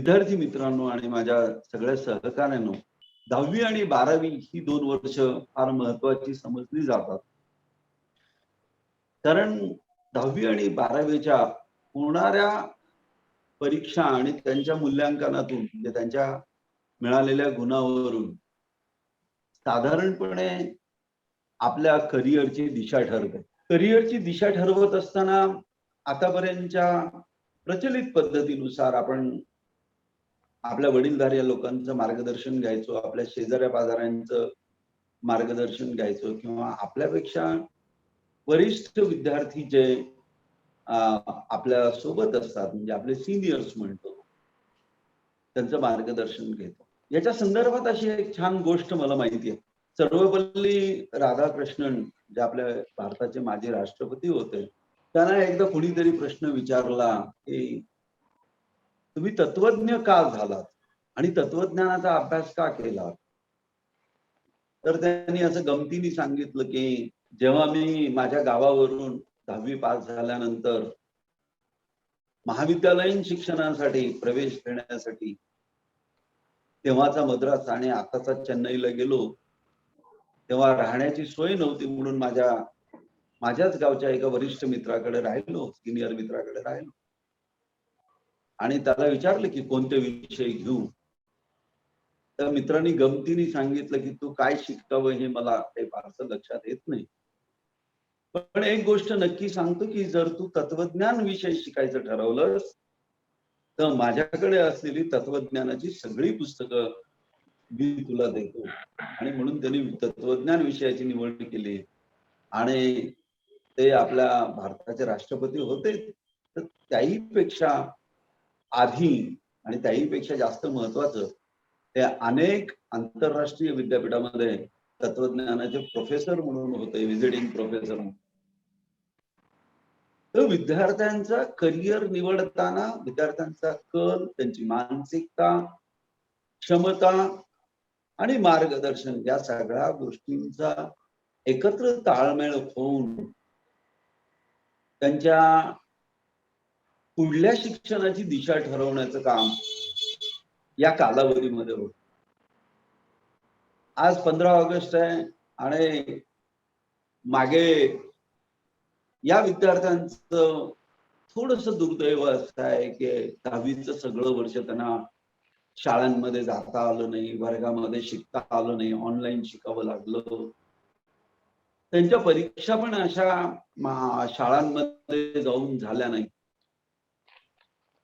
विद्यार्थी मित्रांनो आणि माझ्या सगळ्या सहकाऱ्यांनो, 10वी आणि 12वी ही 2 वर्ष फार महत्त्वाची समजली जातात. कारण 10वी आणि 12वीच्या होणाऱ्या परीक्षा आणि त्यांच्या मूल्यांकनातून म्हणजे त्यांच्या मिळालेल्या गुणांवरून साधारणपणे आपल्या करिअरची दिशा ठरते. करिअरची दिशा ठरवत असताना आतापर्यंतच्या प्रचलित पद्धतीनुसार आपण आपल्या वडीलधाऱ्या लोकांचं मार्गदर्शन घ्यायचो, आपल्या शेजाऱ्या-पाजाऱ्यांचं मार्गदर्शन घ्यायचो किंवा आपल्यापेक्षा वरिष्ठ विद्यार्थी जे अ, आपल्या सोबत असतात म्हणजे आपले सीनियर्स म्हणतो, त्यांचं मार्गदर्शन घेतो. याच्या संदर्भात अशी एक छान गोष्ट मला माहिती आहे. सर्वपल्ली राधाकृष्णन जे आपल्या भारताचे माजी राष्ट्रपती होते, त्यांना एकदा कुणीतरी प्रश्न विचारला, की तुम्ही तत्वज्ञ का झालात? आणि तत्वज्ञानाचा अभ्यास का केला? तर त्यांनी असं गमतीने सांगितलं, की जेव्हा मी माझ्या गावावरून 10वी पास झाल्यानंतर महाविद्यालयीन शिक्षणासाठी प्रवेश घेण्यासाठी तेव्हाचा मद्रास आणि आताचा चेन्नईला गेलो, तेव्हा राहण्याची सोय नव्हती म्हणून माझ्याच गावच्या एका वरिष्ठ मित्राकडे राहिलो, सीनियर मित्राकडे राहिलो. आणि त्याला विचारलं, की कोणते विषय घेऊ? त्या मित्रांनी गमतीने सांगितलं, की "तू काय शिकावं हे मला काही फारसं लक्षात येत नाही. पण एक गोष्ट नक्की सांगतो, की जर तू तत्वज्ञान विषय शिकायचं ठरवलंस, तर माझ्याकडे असलेली तत्वज्ञानाची सगळी पुस्तकं मी तुला देतो." आणि म्हणून त्यांनी तत्वज्ञान विषयाची निवड केली. आणि ते आपल्या भारताचे राष्ट्रपती होते. तर त्याही पेक्षा आधी आणि त्याही पेक्षा जास्त महत्त्वाचं, ते अनेक आंतरराष्ट्रीय विद्यापीठामध्ये तत्वज्ञानाचे प्रोफेसर म्हणून होते, व्हिजिटिंग प्रोफेसर म्हणून. तर विद्यार्थ्यांचा करिअर निवडताना विद्यार्थ्यांचा कल, त्यांची मानसिकता, क्षमता आणि मार्गदर्शन या सगळ्या गोष्टींचा एकत्र ताळमेळ होऊन त्यांच्या पुढल्या शिक्षणाची दिशा ठरवण्याचं काम या कालावधीमध्ये होतं. आज 15 ऑगस्ट आहे आणि मागे या विद्यार्थ्यांचं थोडंसं दुर्दैव असं आहे, की 10वीचं सगळं वर्ष त्यांना शाळांमध्ये जाता आलं नाही, वर्गामध्ये शिकता आलं नाही, ऑनलाईन शिकावं लागलं. त्यांच्या परीक्षा पण अशा शाळांमध्ये जाऊन झाल्या नाही.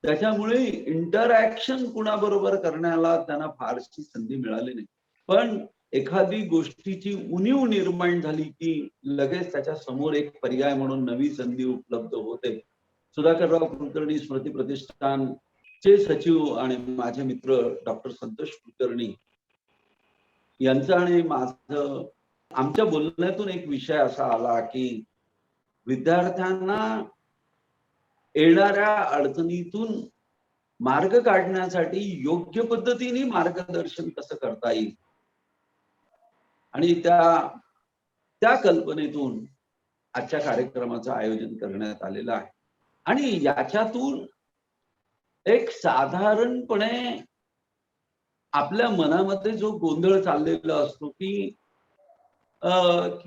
त्याच्यामुळे इंटरॅक्शन कुणाबरोबर करण्याला त्यांना फारशी संधी मिळाली नाही. पण एखादी गोष्टीची उणीव निर्माण झाली, की लगेच त्याच्या समोर एक पर्याय म्हणून नवी संधी उपलब्ध होते. सुधाकरराव कुलकर्णी स्मृती प्रतिष्ठानचे सचिव आणि माझे मित्र डॉक्टर संतोष कुलकर्णी यांचं आणि माझं आमच्या बोलण्यातून एक विषय असा आला, की विद्यार्थ्यांना येणाऱ्या अडचणीतून मार्ग काढण्यासाठी योग्य पद्धतीने मार्गदर्शन कसं करता येईल आणि त्या त्या कल्पनेतून आजच्या कार्यक्रमाचं आयोजन करण्यात आलेलं आहे. आणि याच्यातून एक साधारणपणे आपल्या मनामध्ये जो गोंधळ चाललेला असतो, की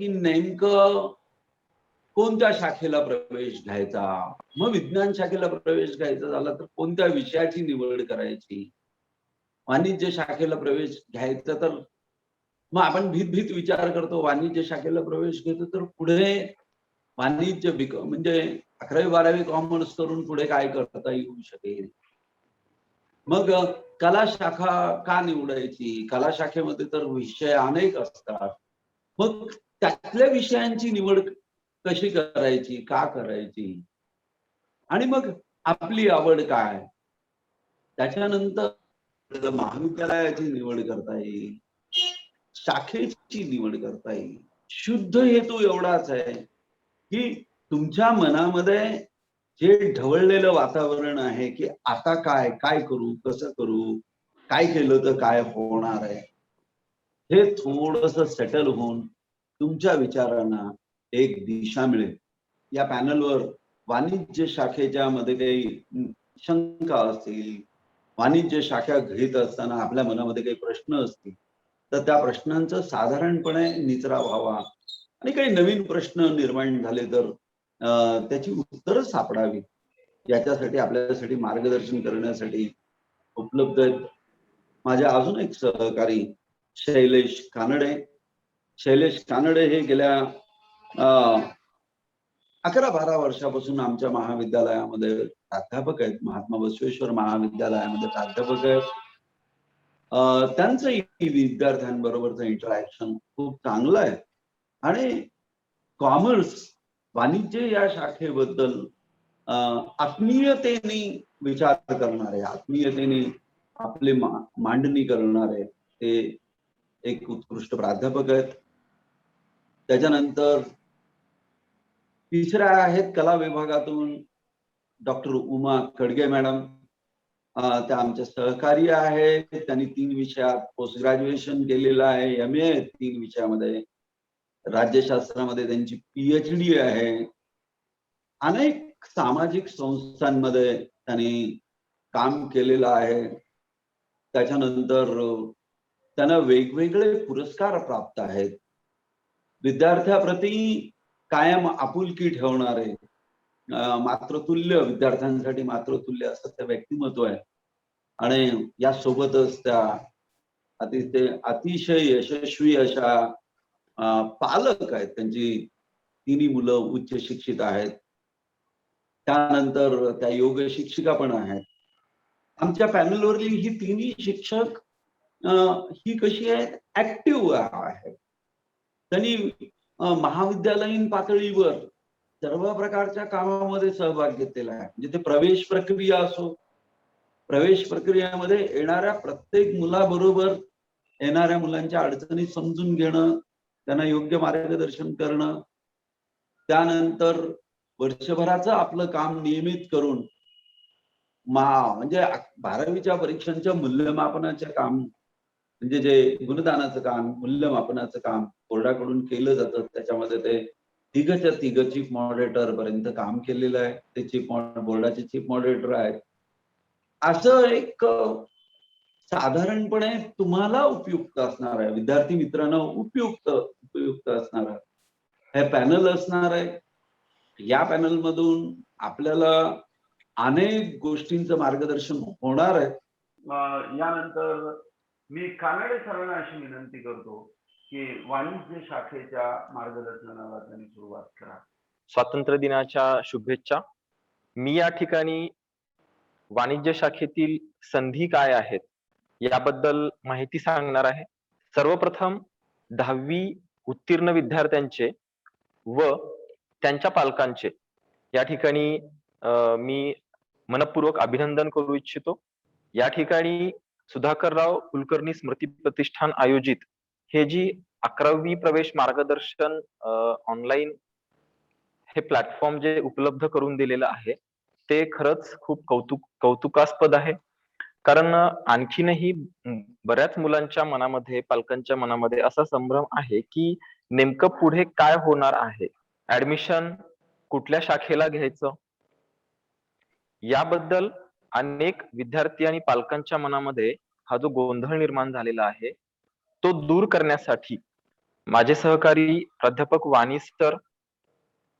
नेमकं कोणत्या शाखेला प्रवेश घ्यायचा? मग विज्ञान शाखेला प्रवेश घ्यायचा झाला तर कोणत्या विषयाची निवड करायची? वाणिज्य शाखेला प्रवेश घ्यायचा तर मग आपण भीत-भीत विचार करतो वाणिज्य शाखेला प्रवेश घेतो तर पुढे वाणिज्य म्हणजे 11वी-12वी कॉमर्स करून पुढे काय करता येऊ शकेल? मग कला शाखा का निवडायची? कला शाखेमध्ये तर विषय अनेक असतात. मग त्यातल्या विषयांची निवड कशी करायची? का करायची? आणि मग आपली आवड काय? त्याच्यानंतर महाविद्यालयाची निवड करता येईल. शाखेची निवड करता येईल. शुद्ध हेतू एवढाच आहे, की तुमच्या मनामध्ये जे ढवळलेलं वातावरण आहे, की आता काय? काय करू? कसं करू? काय केलं तर काय होणार आहे? हे थोडंसं सेटल होऊन तुमच्या विचारांना एक दिशा मिळेल. या पॅनलवर वाणिज्य शाखेच्या मध्ये काही शंका असतील, वाणिज्य शाखा घेत असताना आपल्या मनामध्ये काही प्रश्न असतील तर त्या प्रश्नांचं साधारणपणे निचरा व्हावा आणि काही नवीन प्रश्न निर्माण झाले तर त्याची उत्तरं सापडावी याच्यासाठी आपल्यासाठी मार्गदर्शन करण्यासाठी उपलब्ध आहेत माझे अजून एक सहकारी शैलेश कानडे. शैलेश कानडे हे गेल्या 11-12 वर्षापासून आमच्या महाविद्यालयामध्ये प्राध्यापक आहेत. महात्मा बसवेश्वर महाविद्यालयामध्ये प्राध्यापक आहेत. त्यांचंही विद्यार्थ्यांबरोबरचं इंटरॅक्शन खूप चांगलं आहे आणि कॉमर्स वाणिज्य या शाखेबद्दल आत्मीयतेने विचार करणारे, आत्मीयतेने आपली मांडणी करणारे ते एक उत्कृष्ट प्राध्यापक आहेत. त्याच्यानंतर तिसऱ्या आहेत कला विभागातून डॉक्टर उमा खडगे मॅडम. त्या आमच्या सहकारी आहेत. त्यांनी 3 विषयात पोस्ट ग्रॅज्युएशन केलेलं आहे. MA 3 विषयामध्ये. राज्यशास्त्रामध्ये त्यांची PhD आहे. अनेक सामाजिक संस्थांमध्ये त्यांनी काम केलेलं आहे. त्याच्यानंतर त्यांना वेगवेगळे पुरस्कार प्राप्त आहेत. विद्यार्थ्याप्रती कायम आपुलकी ठेवणारे मातृतुल्य विद्यार्थ्यांसाठी मातृतुल्य असं ते व्यक्तिमत्व आहे आणि यासोबतच त्या अतिशय यशस्वी अशा पालक आहेत. त्यांची तिन्ही मुलं उच्च शिक्षित आहेत. त्यानंतर त्या योग शिक्षिका पण आहेत. आमच्या पॅनलवरली ही तिन्ही शिक्षक ही कशी आहेत ऍक्टिव्ह आहेत. त्यांनी महाविद्यालयीन पातळीवर सर्व प्रकारच्या कामामध्ये सहभाग घेतलेला आहे. म्हणजे ते प्रवेश प्रक्रिया असो, प्रवेश प्रक्रियेमध्ये येणाऱ्या प्रत्येक मुलाबरोबर येणाऱ्या मुलांच्या अडचणी समजून घेणं, त्यांना योग्य मार्गदर्शन करणं, त्यानंतर वर्षभराचं आपलं काम नियमित करून म्हणजे 12वीच्या परीक्षांच्या मूल्यमापनाचे काम म्हणजे जे गुणदानाचं काम, मूल्यमापनाचं काम बोर्डाकडून केलं जातं. त्याच्यामध्ये ते तिघच्या तिघ चीफ मॉडरेटर पर्यंत काम केलेलं आहे. ते बोर्डाचे चीफ मॉडरेटर आहेत. असं एक साधारणपणे तुम्हाला उपयुक्त असणार आहे, विद्यार्थी मित्रांना उपयुक्त असणार आहे हे पॅनल असणार आहे. या पॅनल मधून आपल्याला अनेक गोष्टींचं मार्गदर्शन होणार आहे. यानंतर मी कानडे सरांना अशी विनंती करतो की वाणिज्य शाखेच्या मार्गदर्शनाला त्यांनी सुरुवात करा. स्वातंत्र्य दिनाच्या शुभेच्छा. मी या ठिकाणी वाणिज्य शाखेतील संधी काय आहेत याबद्दल माहिती सांगणार आहे. सर्वप्रथम 10वी उत्तीर्ण विद्यार्थ्यांचे व त्यांच्या पालकांचे या ठिकाणी मी मनपूर्वक अभिनंदन करू इच्छितो. या ठिकाणी सुधाकरराव कुलकर्णी स्मृती प्रतिष्ठान आयोजित हे जी 11वी प्रवेश मार्गदर्शन ऑनलाईन हे प्लॅटफॉर्म जे उपलब्ध करून दिलेलं आहे ते खरंच खूप कौतुकास्पद आहे. कारण आणखीनही बऱ्याच मुलांच्या मनामध्ये, पालकांच्या मनामध्ये असा संभ्रम आहे की नेमकं पुढे काय होणार आहे, ऍडमिशन कुठल्या शाखेला घ्यायचं याबद्दल अनेक विद्यार्थी आणि पालकांच्या मनामध्ये हा जो गोंधळ निर्माण झालेला आहे तो दूर करण्यासाठी माझे सहकारी प्राध्यापक वाणी सर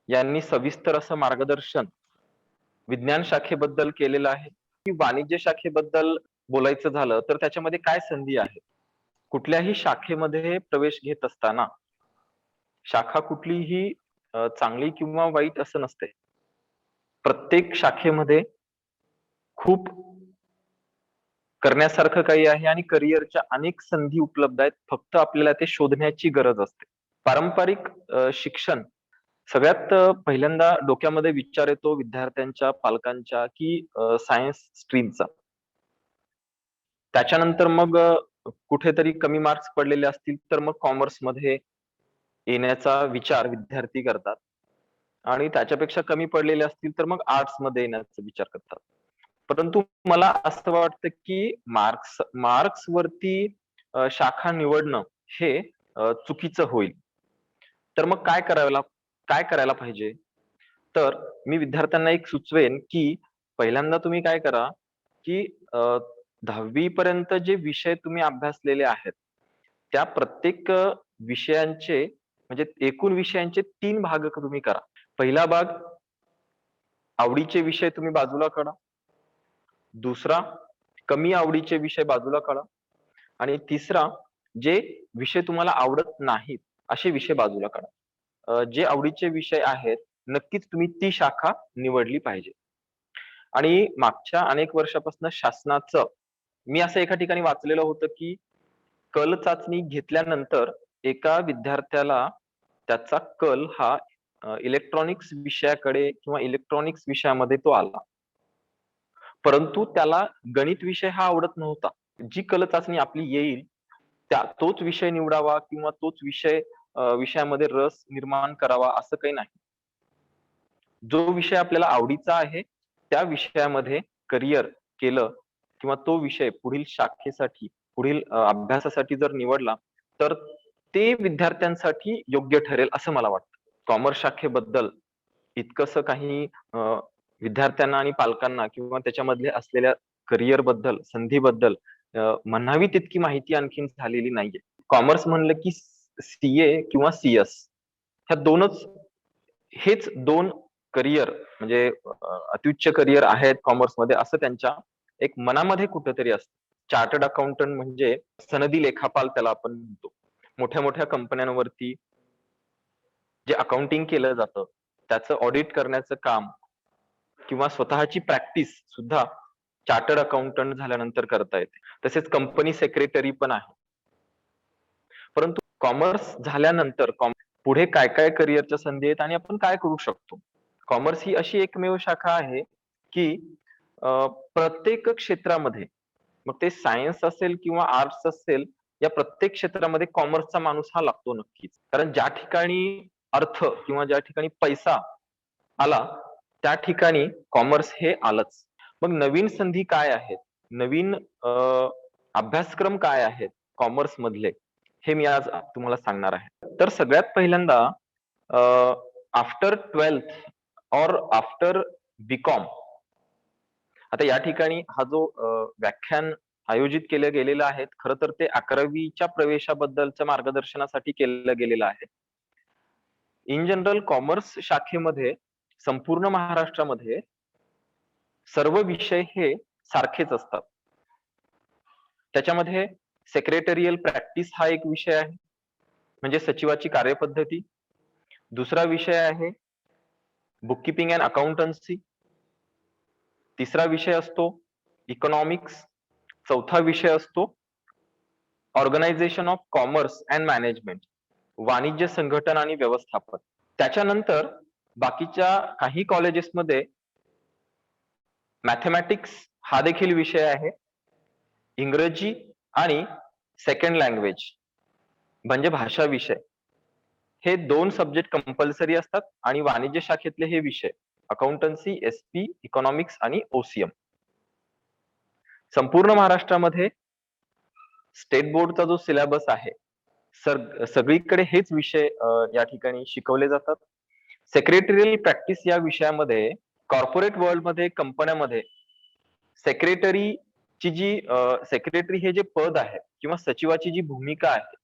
यांनी सविस्तर असं मार्गदर्शन विज्ञान शाखेबद्दल केलेलं आहे. की वाणिज्य शाखेबद्दल बोलायचं झालं तर त्याच्यामध्ये काय संधी आहे. कुठल्याही शाखेमध्ये प्रवेश घेत असताना शाखा कुठलीही चांगली किंवा वाईट असं नसते. प्रत्येक शाखेमध्ये खूप करण्यासारखं काही आहे आणि करिअरच्या अनेक संधी उपलब्ध आहेत. फक्त आपल्याला ते शोधण्याची गरज असते. पारंपरिक शिक्षण सगळ्यात पहिल्यांदा डोक्यामध्ये विचार येतो विद्यार्थ्यांच्या, पालकांच्या की सायन्स स्ट्रीमचा. त्याच्यानंतर मग कुठेतरी कमी मार्क्स पडलेले असतील तर मग कॉमर्स मध्ये येण्याचा विचार विद्यार्थी करतात आणि त्याच्यापेक्षा कमी पडलेले असतील तर मग आर्ट्स मध्ये येण्याचा विचार करतात. परंतु मला असं वाटतं की मार्क्स वरती शाखा निवडणं हे चुकीचं होईल. तर मग काय करायला पाहिजे. तर मी विद्यार्थ्यांना एक सुचवेन की पहिल्यांदा तुम्ही काय करा की 10वी पर्यंत जे विषय तुम्ही अभ्यासलेले आहेत, त्या प्रत्येक विषयांचे म्हणजे एकूण विषयांचे 3 भाग तुम्ही करा. पहिला भाग आवडीचे विषय तुम्ही बाजूला काढा. दुसरा कमी आवडीचे विषय बाजूला काढा. आणि तिसरा जे विषय तुम्हाला आवडत नाहीत असे विषय बाजूला काढा. जे आवडीचे विषय आहेत नक्कीच तुम्ही ती शाखा निवडली पाहिजे. आणि मागच्या अनेक वर्षापासून शासनाचं मी असं एका ठिकाणी वाचलेलं होतं की कल चाचणी घेतल्यानंतर एका विद्यार्थ्याला त्याचा कल हा इलेक्ट्रॉनिक्स विषयाकडे किंवा इलेक्ट्रॉनिक्स विषयामध्ये तो आला. परंतु त्याला गणित विषय हा आवडत नव्हता. जी कल चाचणी आपली येईल तोच विषय निवडावा किंवा तोच विषयामध्ये रस निर्माण करावा असं काही नाही. जो विषय आपल्याला आवडीचा आहे त्या विषयामध्ये करिअर केलं किंवा तो विषय पुढील शाखेसाठी पुढील अभ्यासासाठी जर निवडला तर ते विद्यार्थ्यांसाठी योग्य ठरेल असं मला वाटतं. कॉमर्स शाखेबद्दल इतकंसं काही विद्यार्थ्यांना आणि पालकांना किंवा त्याच्यामधले असलेल्या करिअर बद्दल संधीबद्दल म्हणावी तितकी माहिती आणखीन झालेली नाहीये. कॉमर्स म्हणलं की सीए किंवा सीएस हेच दोन करिअर म्हणजे अत्युच्च करिअर आहेत कॉमर्समध्ये असं त्यांच्या एक मनामध्ये कुठेतरी असतं. चार्टर्ड अकाउंटंट म्हणजे सनदी लेखापाल त्याला आपण म्हणतो. मोठ्या मोठ्या कंपन्यांवरती जे अकाउंटिंग केलं जातं त्याचं ऑडिट करण्याचं काम किंवा स्वतःची प्रॅक्टिस सुद्धा चार्टर्ड अकाउंटंट झाल्यानंतर करता येते. तसेच कंपनी सेक्रेटरी पण आहे. परंतु कॉमर्स झाल्यानंतर पुढे काय काय करिअरच्या संधी आहेत आणि आपण काय करू शकतो. कॉमर्स ही अशी एकमेव शाखा आहे की प्रत्येक क्षेत्रामध्ये मग ते सायन्स असेल किंवा आर्ट्स असेल या प्रत्येक क्षेत्रामध्ये कॉमर्सचा माणूस हा लागतो नक्कीच. कारण ज्या ठिकाणी अर्थ किंवा ज्या ठिकाणी पैसा आला त्या ठिकाणी कॉमर्स हे आलंच. मग नवीन संधी काय आहेत, नवीन अभ्यासक्रम काय आहेत कॉमर्स मधले हे मी आज तुम्हाला सांगणार आहे. तर सगळ्यात पहिल्यांदा आफ्टर 12th और आफ्टर बीकॉम आता या ठिकाणी हा जो व्याख्यान आयोजित केलं गेलेलं आहे खरं तर ते 11वीच्या प्रवेशाबद्दलच्या मार्गदर्शनासाठी केलं गेलेलं आहे. इन जनरल कॉमर्स शाखेमध्ये संपूर्ण महाराष्ट्रामध्ये सर्व विषय हे सारखेच असतात. त्याच्यामध्ये सेक्रेटरियल प्रॅक्टिस हा एक विषय आहे म्हणजे सचिवाची कार्यपद्धती. दुसरा विषय आहे बुककीपिंग अँड अकाउंटन्सी. तिसरा विषय असतो इकॉनॉमिक्स. चौथा विषय असतो organization of commerce and management, वाणिज्य संघटन आणि व्यवस्थापन. त्याच्यानंतर बाकीच्या काही कॉलेजेसमध्ये मॅथमॅटिक्स हा देखील विषय आहे. इंग्रजी आणि सेकंड लँग्वेज म्हणजे भाषा विषय हे 2 सब्जेक्ट कंपल्सरी असतात आणि वाणिज्य शाखेतले हे विषय अकाउंटन्सी, एसपी, इकॉनॉमिक्स आणि ओसीएम. संपूर्ण महाराष्ट्रामध्ये स्टेट बोर्डचा जो सिलेबस आहे सगळीकडे हेच विषय या ठिकाणी शिकवले जातात. सेक्रेटरियल प्रॅक्टिस या विषयामध्ये कॉर्पोरेट वर्ल्ड मध्ये कंपन्यामध्ये सेक्रेटरीची जी सेक्रेटरी हे जे पद आहे किंवा सचिवाची जी भूमिका आहे,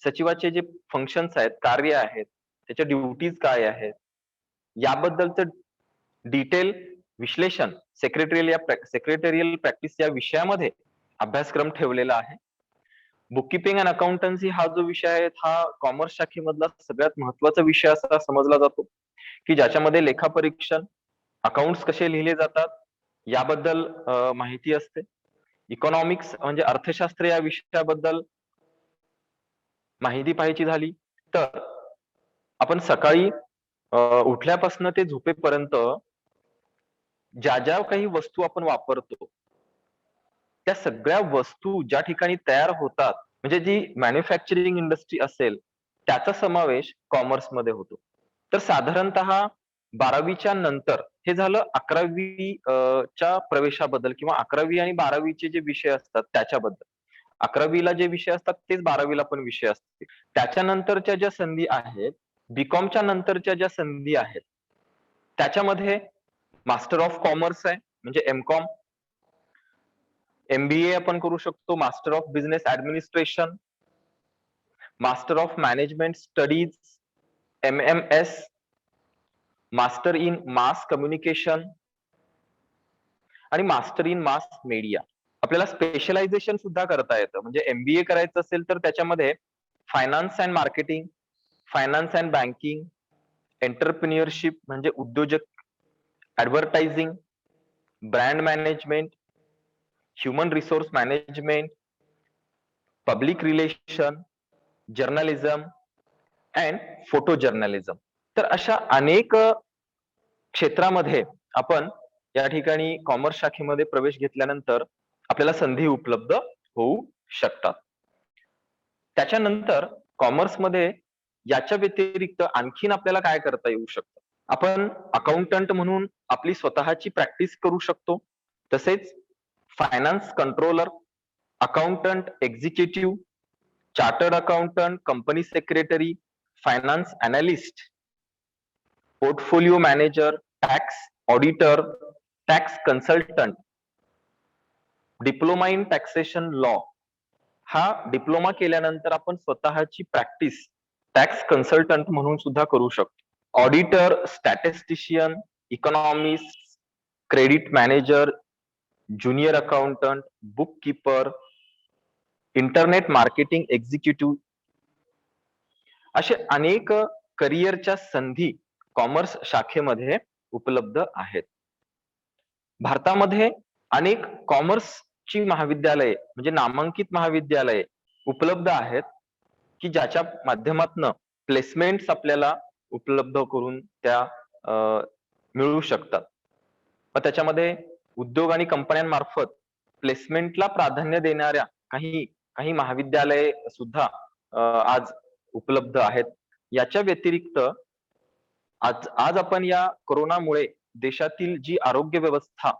सचिवाचे जे फंक्शन्स आहेत, कार्य आहेत, त्याच्या ड्युटीज काय आहेत याबद्दलचं डिटेल विश्लेषण सेक्रेटरियल प्रॅक्टिस या विषयामध्ये अभ्यासक्रम ठेवलेला आहे. बुककीपिंग अँड अकाउंटन्सी हा जो विषय आहे हा कॉमर्स शाखेमधला सगळ्यात महत्वाचा विषय असा समजला जातो की ज्याच्यामध्ये लेखापरीक्षण, अकाउंट्स कसे लिहिले जातात याबद्दल माहिती असते. इकॉनॉमिक्स म्हणजे अर्थशास्त्र या विषयाबद्दल माहिती पाहायची झाली तर आपण सकाळी उठल्यापासून ते झोपेपर्यंत ज्या ज्या काही वस्तू आपण वापरतो त्या सगळ्या वस्तू ज्या ठिकाणी तयार होतात म्हणजे जी मॅन्युफॅक्चरिंग इंडस्ट्री असेल त्याचा समावेश कॉमर्स मध्ये होतो. तर साधारणतः 12वीच्या नंतर हे झालं 11वीच्या प्रवेशाबद्दल किंवा 11वी आणि 12वीचे जे विषय असतात त्याच्याबद्दल. 11वीला जे विषय असतात तेच 12वीला पण विषय असतील. त्याच्यानंतरच्या ज्या संधी आहेत, बीकॉमच्या नंतरच्या ज्या संधी आहेत त्याच्यामध्ये मास्टर ऑफ कॉमर्स आहे म्हणजे एमकॉम, MBA आपण करू शकतो, master of business administration, master of management studies, MMS, master in mass communication आणि मास्टर इन मास मीडिया. आपल्याला स्पेशलायझेशन सुद्धा करता येतं. म्हणजे MBA करायचं असेल तर त्याच्यामध्ये finance and marketing, finance and banking, entrepreneurship म्हणजे उद्योजक, advertising, brand management, human resource management, public relation, journalism and photo journalism. तर अशा अनेक क्षेत्रामध्ये आपण या ठिकाणी कॉमर्स शाखेमध्ये प्रवेश घेतल्यानंतर आपल्याला संधी उपलब्ध होऊ शकतात. त्याच्यानंतर कॉमर्समध्ये याच्या व्यतिरिक्त आणखीन आपल्याला काय करता येऊ शकतं? आपण अकाउंटंट म्हणून आपली स्वतःची प्रॅक्टिस करू शकतो. तसेच finance controller, accountant executive, chartered accountant, company secretary, finance analyst, portfolio manager, tax auditor, tax consultant, diploma in taxation law. हा डिप्लोमा केल्यानंतर आपण स्वतःची प्रॅक्टिस टॅक्स कन्सल्टंट म्हणून सुद्धा करू शकतो. Auditor, statistician, economist, credit manager, junior accountant, book keeper, internet marketing executive, असे अनेक करिअरच्या संधी कॉमर्स शाखेमध्ये उपलब्ध आहेत. भारतामध्ये अनेक कॉमर्सची महाविद्यालये म्हणजे नामांकित महाविद्यालये उपलब्ध आहेत की ज्याच्या माध्यमातून प्लेसमेंट्स आपल्याला उपलब्ध करून त्या मिळू शकतात. मग त्याच्यामध्ये उद्योग आणि कंपन्यांमार्फत प्लेसमेंटला प्राधान्य देणाऱ्या काही महाविद्यालये सुद्धा आज उपलब्ध आहेत. याच्या व्यतिरिक्त आज आपण या कोरोनामुळे देशातील जी आरोग्य व्यवस्था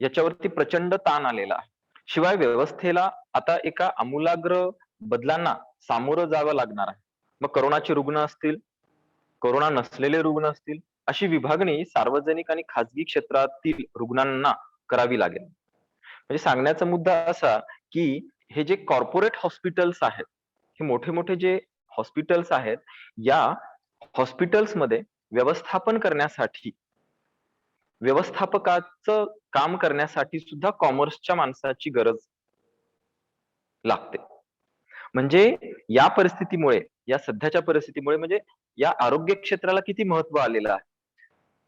याच्यावरती प्रचंड ताण आलेला आहे. शिवाय व्यवस्थेला आता एका आमूलाग्र बदलांना सामोरं जावं लागणार आहे. मग कोरोनाचे रुग्ण असतील, कोरोना नसलेले रुग्ण असतील, अशी विभागणी सार्वजनिक आणि खाजगी क्षेत्रातील रुग्णांना करावी लागेल. म्हणजे सांगण्याचा मुद्दा असा की हे जे कॉर्पोरेट हॉस्पिटल्स आहेत, हे मोठे मोठे जे हॉस्पिटल्स आहेत, या हॉस्पिटल्समध्ये व्यवस्थापन करण्यासाठी, व्यवस्थापकाचं काम करण्यासाठी सुद्धा कॉमर्सच्या माणसाची गरज लागते. म्हणजे या परिस्थितीमुळे, या सध्याच्या परिस्थितीमुळे म्हणजे या आरोग्य क्षेत्राला किती महत्व आलेलं आहे.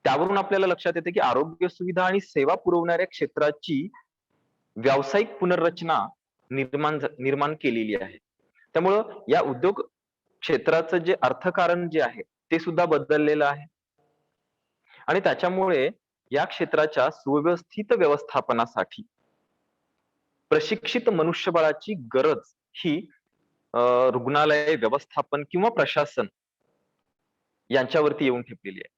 त्यावरून आपल्याला लक्षात येते की आरोग्य सुविधा आणि सेवा पुरवणाऱ्या क्षेत्राची व्यावसायिक पुनर्रचना निर्माण केलेली आहे. त्यामुळं या उद्योग क्षेत्राचं जे अर्थकारण जे आहे ते सुद्धा बदललेलं आहे आणि त्याच्यामुळे या क्षेत्राच्या सुव्यवस्थित व्यवस्थापनासाठी प्रशिक्षित मनुष्यबळाची गरज ही रुग्णालय व्यवस्थापन किंवा प्रशासन यांच्यावरती येऊन ठेपलेली आहे.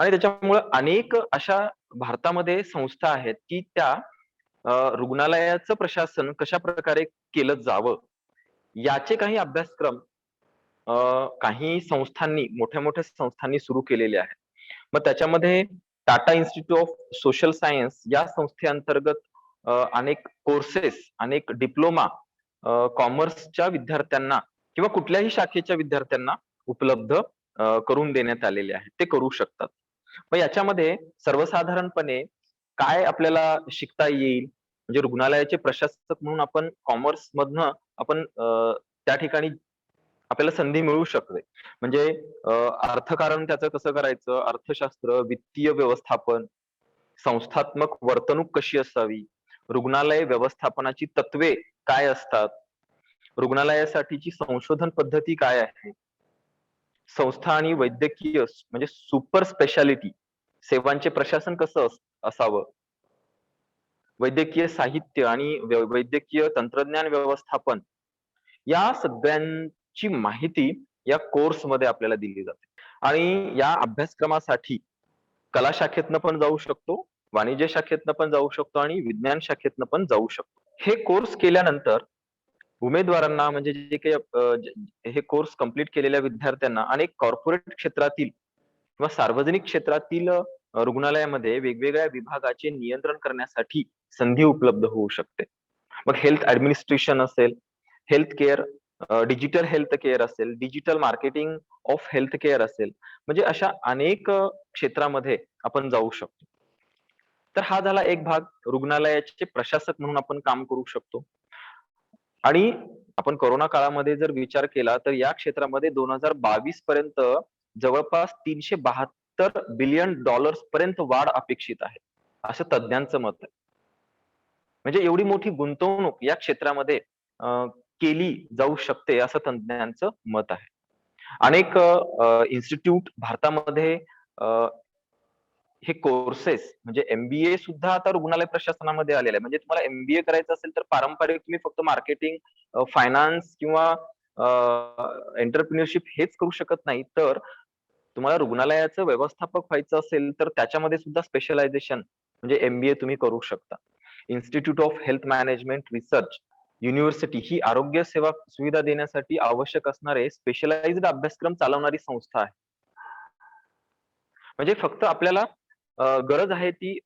आणि त्याच्यामुळे अनेक अशा भारतामध्ये संस्था आहेत की त्या रुग्णालयाचं प्रशासन कशा प्रकारे केलं जावं याचे काही अभ्यासक्रम काही संस्थांनी, मोठ्या मोठ्या संस्थांनी सुरू केलेले आहेत. मग त्याच्यामध्ये Tata institute of social science या संस्थेअंतर्गत अनेक कोर्सेस, अनेक डिप्लोमा कॉमर्सच्या विद्यार्थ्यांना किंवा कुठल्याही शाखेच्या विद्यार्थ्यांना उपलब्ध करून देण्यात आलेले आहेत. ते करू शकतात. मग याच्यामध्ये सर्वसाधारणपणे काय आपल्याला शिकता येईल, म्हणजे रुग्णालयाचे प्रशासक म्हणून आपण कॉमर्स मधनं आपण त्या ठिकाणी आपल्याला संधी मिळू शकते. म्हणजे अर्थकारण त्याचं कसं करायचं, अर्थशास्त्र, वित्तीय व्यवस्थापन, संस्थात्मक वर्तणूक कशी असावी, रुग्णालय व्यवस्थापनाची तत्वे काय असतात, रुग्णालयासाठीची संशोधन पद्धती काय आहे, संस्था आणि वैद्यकीय म्हणजे सुपर स्पेशालिटी सेवांचे प्रशासन कसं असावं, वैद्यकीय साहित्य आणि वैद्यकीय तंत्रज्ञान व्यवस्थापन, या सगळ्यांची माहिती या कोर्स मध्ये आपल्याला दिली जाते. आणि या अभ्यासक्रमासाठी कला शाखेतनं पण जाऊ शकतो, वाणिज्य शाखेतनं पण जाऊ शकतो आणि विज्ञान शाखेतनं पण जाऊ शकतो. हे कोर्स केल्यानंतर उमेदवारांना म्हणजे जे काही हे कोर्स कंप्लीट केलेल्या विद्यार्थ्यांना अनेक कॉर्पोरेट क्षेत्रातील किंवा सार्वजनिक क्षेत्रातील रुग्णालयामध्ये वेगवेगळ्या विभागाचे नियंत्रण करण्यासाठी संधी उपलब्ध होऊ शकते. मग हेल्थ ऍडमिनिस्ट्रेशन असेल, health care, digital health care असेल, digital marketing of health care असेल, म्हणजे अशा अनेक क्षेत्रामध्ये आपण जाऊ शकतो. तर हा झाला एक भाग. रुग्णालयाचे प्रशासक म्हणून आपण काम करू शकतो. आणि आपण कोरोना काळामध्ये जर विचार केला तर या क्षेत्रामध्ये 2022 पर्यंत जवळपास $372 बिलियन पर्यंत वाढ अपेक्षित आहे, असं तज्ञांचं मत आहे. म्हणजे एवढी मोठी गुंतवणूक या क्षेत्रामध्ये केली जाऊ शकते असं तज्ञांचं मत आहे. अनेक इन्स्टिट्यूट भारतामध्ये अ, हे कोर्सेस म्हणजे एमबीए सुद्धा आता रुग्णालय प्रशासनामध्ये आलेलं आहे. म्हणजे तुम्हाला एमबीए करायचं असेल तर पारंपरिक तुम्ही फक्त मार्केटिंग, फायनान्स किंवा एंटरप्रिन्युरशिप हेच करू शकत नाही. तर तुम्हाला रुग्णालयाचं व्यवस्थापक व्हायचं असेल तर त्याच्यामध्ये सुद्धा स्पेशलायझेशन म्हणजे एमबीए तुम्ही करू शकता. Institute of health management research university ही आरोग्य सेवा सुविधा देण्यासाठी आवश्यक असणारे स्पेशलाइज्ड अभ्यासक्रम चालवणारी संस्था आहे. म्हणजे फक्त आपल्याला गरज आहे ती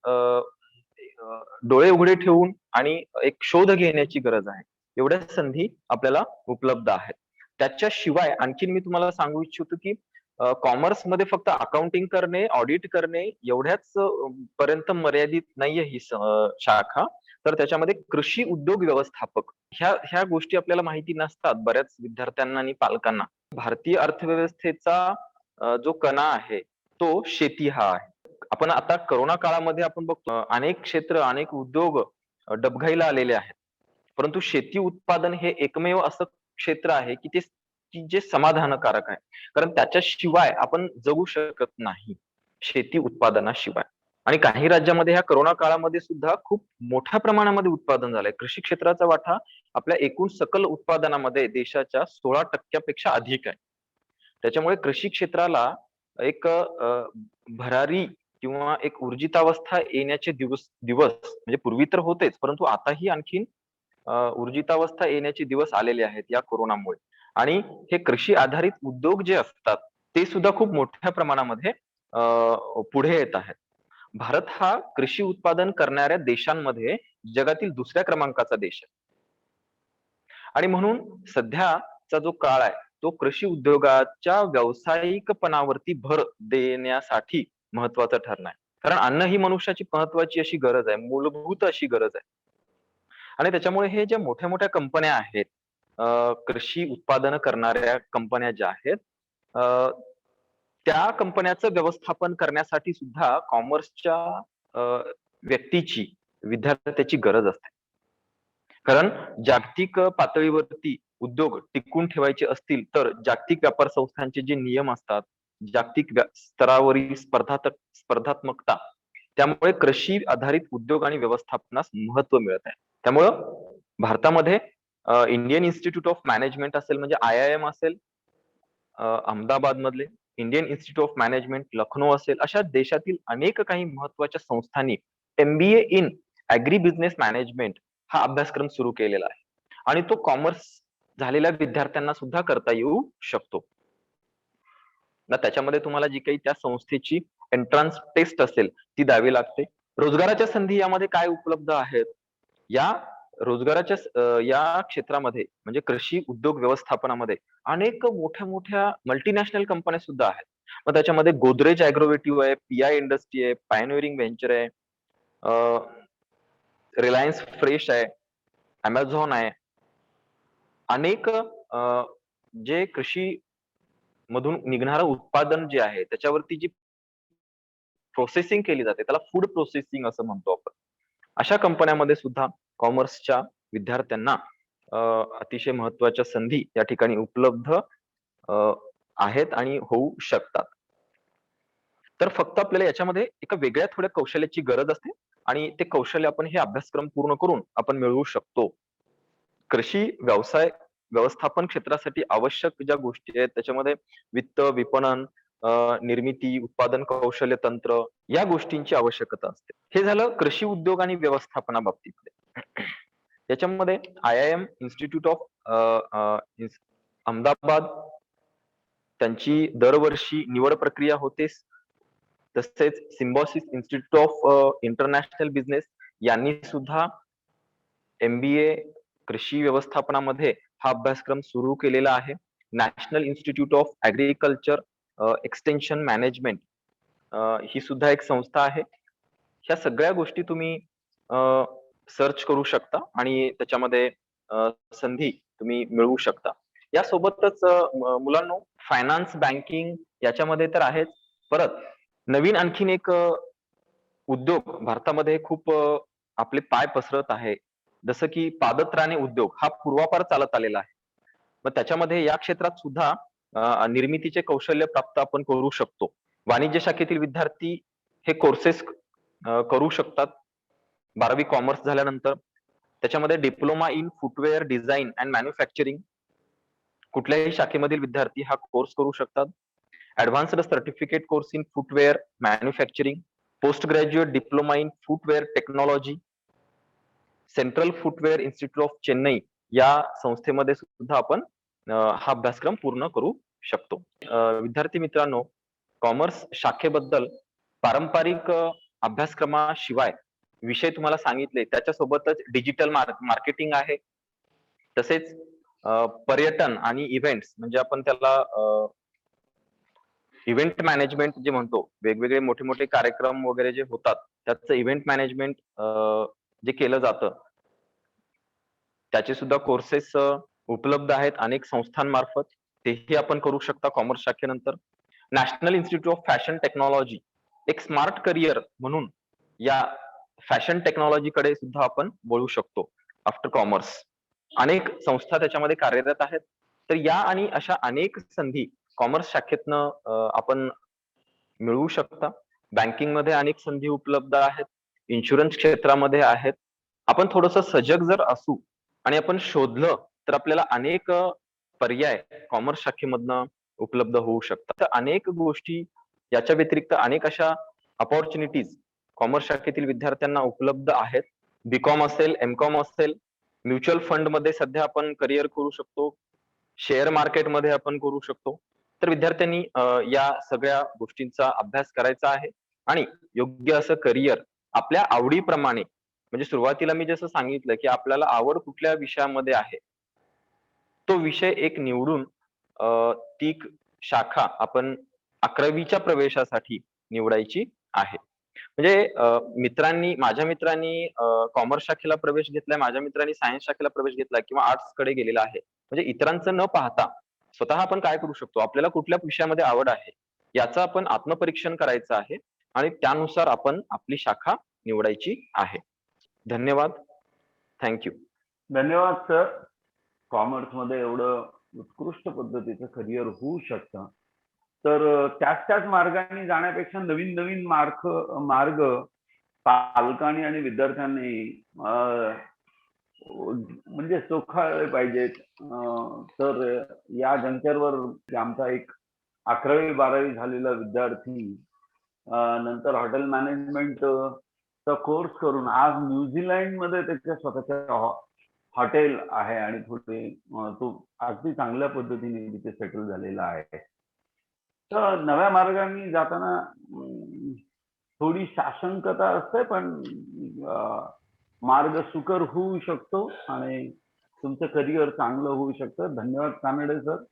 डोळे उघडे ठेवून आणि एक शोध घेण्याची गरज आहे. एवढ्या संधी आपल्याला उपलब्ध आहेत. त्याच्याशिवाय आणखीन मी तुम्हाला सांगू इच्छितो की कॉमर्समध्ये फक्त अकाउंटिंग करणे, ऑडिट करणे एवढ्याच पर्यंत मर्यादित नाहीये ही शाखा. तर त्याच्यामध्ये कृषी उद्योग व्यवस्थापक ह्या गोष्टी आपल्याला माहिती नसतात बऱ्याच विद्यार्थ्यांना आणि पालकांना. भारतीय अर्थव्यवस्थेचा जो कणा आहे तो शेती हा आहे. आपण आता कोरोना काळामध्ये आपण बघतो अनेक क्षेत्र, अनेक उद्योग डबघाईला आलेले आहेत. परंतु शेती उत्पादन हे एकमेव असं क्षेत्र आहे की जे समाधानकारक आहे. कारण त्याच्याशिवाय आपण जगू शकत नाही, शेती उत्पादनाशिवाय. आणि काही राज्यामध्ये ह्या कोरोना काळामध्ये सुद्धा खूप मोठ्या प्रमाणामध्ये उत्पादन झालंय. कृषी क्षेत्राचा वाटा आपल्या एकूण सकल उत्पादनामध्ये देशाच्या 16% अधिक आहे. त्याच्यामुळे कृषी क्षेत्राला एक भरारी किंवा एक ऊर्जितावस्था येण्याचे दिवस दिवस म्हणजे पूर्वी तर होतेच, परंतु आताही आणखीन ऊर्जितावस्था येण्याचे दिवस आलेले आहेत या कोरोनामुळे. आणि हे कृषी आधारित उद्योग जे असतात ते सुद्धा खूप मोठ्या प्रमाणामध्ये पुढे येत आहेत. भारत हा कृषी उत्पादन करणाऱ्या देशांमध्ये जगातील दुसऱ्या क्रमांकाचा देश आहे. आणि म्हणून सध्याचा जो काळ आहे तो कृषी उद्योगाच्या व्यावसायिकपणावरती भर देण्यासाठी महत्वाचा ठरणार आहे. कारण अन्न ही मनुष्याची महत्वाची अशी गरज आहे, मूलभूत अशी गरज आहे. आणि त्याच्यामुळे हे ज्या मोठ्या मोठ्या कंपन्या आहेत, कृषी उत्पादन करणाऱ्या कंपन्या ज्या आहेत, त्या कंपन्याचं व्यवस्थापन करण्यासाठी सुद्धा कॉमर्सच्या व्यक्तीची, विद्यार्थ्याची गरज असते. कारण जागतिक पातळीवरती उद्योग टिकून ठेवायचे असतील तर जागतिक व्यापार संस्थांचे जे नियम असतात, जागतिक स्तरावरील स्पर्धात्मकता, त्यामुळे कृषी आधारित उद्योग आणि व्यवस्थापनास महत्व मिळत आहे. त्यामुळं भारतामध्ये इंडियन इन्स्टिट्यूट ऑफ मॅनेजमेंट असेल म्हणजे IIM असेल अहमदाबाद मधले, Indian Institute of Management Lucknow असेल, अशा देशातील अनेक काही महत्वाच्या संस्थांनी MBA in agri business management हा अभ्यासक्रम सुरू केलेला आहे. आणि तो कॉमर्स झालेल्या विद्यार्थ्यांना सुद्धा करता येऊ शकतो. ना त्याच्यामध्ये तुम्हाला जी काही त्या संस्थेची एंट्रन्स टेस्ट असेल ती द्यावी लागते. रोजगाराच्या संधी यामध्ये काय उपलब्ध आहेत? या रोजगाराच्या या क्षेत्रामध्ये म्हणजे कृषी उद्योग व्यवस्थापनामध्ये अनेक मोठ्या मोठ्या मल्टीनॅशनल कंपन्या सुद्धा आहेत. मग त्याच्यामध्ये गोदरेज अॅग्रोवेटिव्ह आहे, PI इंडस्ट्री आहे, पायनिअरिंग व्हेंचर आहे, रिलायन्स फ्रेश आहे, अमेझॉन आहे. अनेक जे कृषी मधून निघणारं उत्पादन जे आहे त्याच्यावरती जी प्रोसेसिंग केली जाते त्याला फूड प्रोसेसिंग असं म्हणतो आपण. अशा कंपन्यामध्ये सुद्धा कॉमर्सच्या विद्यार्थ्यांना अतिशय महत्वाच्या संधी या ठिकाणी उपलब्ध आहेत आणि होऊ शकतात. तर फक्त आपल्याला याच्यामध्ये एका वेगळ्या थोड्या कौशल्याची गरज असते आणि ते कौशल्य आपण हे अभ्यासक्रम पूर्ण करून आपण मिळवू शकतो. कृषी व्यवसाय व्यवस्थापन क्षेत्रासाठी आवश्यक ज्या गोष्टी आहेत त्याच्यामध्ये वित्त, विपणन, निर्मिती, उत्पादन कौशल्य तंत्र या गोष्टींची आवश्यकता असते. हे झालं कृषी उद्योग आणि व्यवस्थापनाबाबतीतले. याच्यामध्ये IIM इन्स्टिट्यूट ऑफ अहमदाबाद त्यांची दरवर्षी निवड प्रक्रिया होते. तसेच Symbiosis institute of international business यांनी सुद्धा MBA कृषी व्यवस्थापनामध्ये हा अभ्यासक्रम सुरू केलेला आहे. National institute of agriculture extension management ही सुद्धा एक संस्था आहे. ह्या सगळ्या गोष्टी तुम्ही सर्च करू शकता आणि त्याच्यामध्ये संधी तुम्ही मिळवू शकता. यासोबतच मुलांनो, फायनान्स, बँकिंग याच्यामध्ये तर आहेच. परत नवीन आणखीन एक उद्योग भारतामध्ये खूप आपले पाय पसरत आहे. जसं की पादत्राणे उद्योग हा पूर्वापार चालत आलेला आहे. मग त्याच्यामध्ये या क्षेत्रात सुद्धा निर्मितीचे कौशल्य प्राप्त आपण करू शकतो. वाणिज्य शाखेतील विद्यार्थी हे कोर्सेस करू शकतात 12वी कॉमर्स झाल्यानंतर. त्याच्यामध्ये diploma in footwear design and manufacturing कुठल्याही शाखेमधील विद्यार्थी हा कोर्स करू शकतात. Advanced certificate course in footwear manufacturing, post graduate diploma in footwear technology, central footwear institute of Chennai या संस्थेमध्ये सुद्धा आपण हा अभ्यासक्रम पूर्ण करू शकतो. विद्यार्थी मित्रांनो, कॉमर्स शाखेबद्दल पारंपरिक अभ्यासक्रमाशिवाय विषय तुम्हाला सांगितले, त्याच्यासोबतच डिजिटल मार्केटिंग आहे. तसेच पर्यटन आणि इव्हेंट्स म्हणजे आपण त्याला इव्हेंट मॅनेजमेंट जे म्हणतो, वेगवेगळे मोठे मोठे कार्यक्रम वगैरे जे होतात त्याचं इव्हेंट मॅनेजमेंट जे केलं जातं त्याचे सुद्धा कोर्सेस उपलब्ध आहेत अनेक संस्थांमार्फत. तेही आपण करू शकता कॉमर्स शाखेनंतर. National institute of fashion technology एक स्मार्ट करिअर म्हणून या फॅशन टेक्नॉलॉजीकडे सुद्धा आपण वळू शकतो आफ्टर कॉमर्स. अनेक संस्था त्याच्यामध्ये कार्यरत आहेत. तर या आणि अशा अनेक संधी कॉमर्स शाखेतनं आपण मिळवू शकता. बँकिंग मध्ये अनेक संधी उपलब्ध आहेत, इन्शुरन्स क्षेत्रामध्ये आहेत. आपण थोडंसं सजग जर असू आणि आपण शोधलं तर आपल्याला अनेक पर्याय कॉमर्स शाखेमधनं उपलब्ध होऊ शकतात. तर अनेक गोष्टी याच्या व्यतिरिक्त अनेक अशा अपॉर्च्युनिटीज कॉमर्स शाखेतील विद्यार्थ्यांना उपलब्ध आहेत. बीकॉम असेल, एमकॉम असेल, म्युच्युअल फंड मध्ये सध्या आपण करिअर करू शकतो, शेअर मार्केटमध्ये आपण करू शकतो. तर विद्यार्थ्यांनी या सगळ्या गोष्टींचा अभ्यास करायचा आहे आणि योग्य असं करिअर आपल्या आवडीप्रमाणे, म्हणजे सुरुवातीला मी जसं सांगितलं की आपल्याला आवड कुठल्या विषयामध्ये आहे तो विषय एक निवडून ती शाखा आपण 11वीच्या प्रवेशासाठी निवडायची आहे. म्हणजे माझ्या मित्रांनी कॉमर्स शाखेला प्रवेश घेतलाय, माझ्या मित्रांनी सायन्स शाखेला प्रवेश घेतलाय किंवा आर्ट्स कडे गेलेला आहे. म्हणजे इतरांचं न पाहता स्वतः आपण काय करू शकतो, आपल्याला कुठल्या विषयामध्ये आवड आहे याचं आपण आत्मपरीक्षण करायचं आहे आणि त्यानुसार आपण आपली शाखा निवडायची आहे. धन्यवाद. थँक्यू. धन्यवाद सर. कॉमर्स मध्ये एवढं उत्कृष्ट पद्धतीचं करिअर होऊ शकतं. तर त्याच मार्गाने जाण्यापेक्षा नवीन नवीन मार्ग पालकांनी आणि विद्यार्थ्यांनी म्हणजे चोखाळले पाहिजेत. तर या जंक्चरवर आमचा एक 11वी-12वी झालेला विद्यार्थी नंतर हॉटेल मॅनेजमेंट चा कोर्स करून आज न्यूझीलंड मध्ये त्याच्या स्वतःच्या हॉटेल आहे आणि तो अगदी चांगल्या पद्धतीने तिथे सेटल झालेला आहे. तर नव्या मार्गाने जाताना थोडी साशंकता असते, पण मार्ग सुकर होऊ शकतो आणि तुमचं करिअर चांगलं होऊ शकतं. धन्यवाद कानडे सर.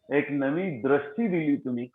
एक नवी दृष्टी दिली तुम्ही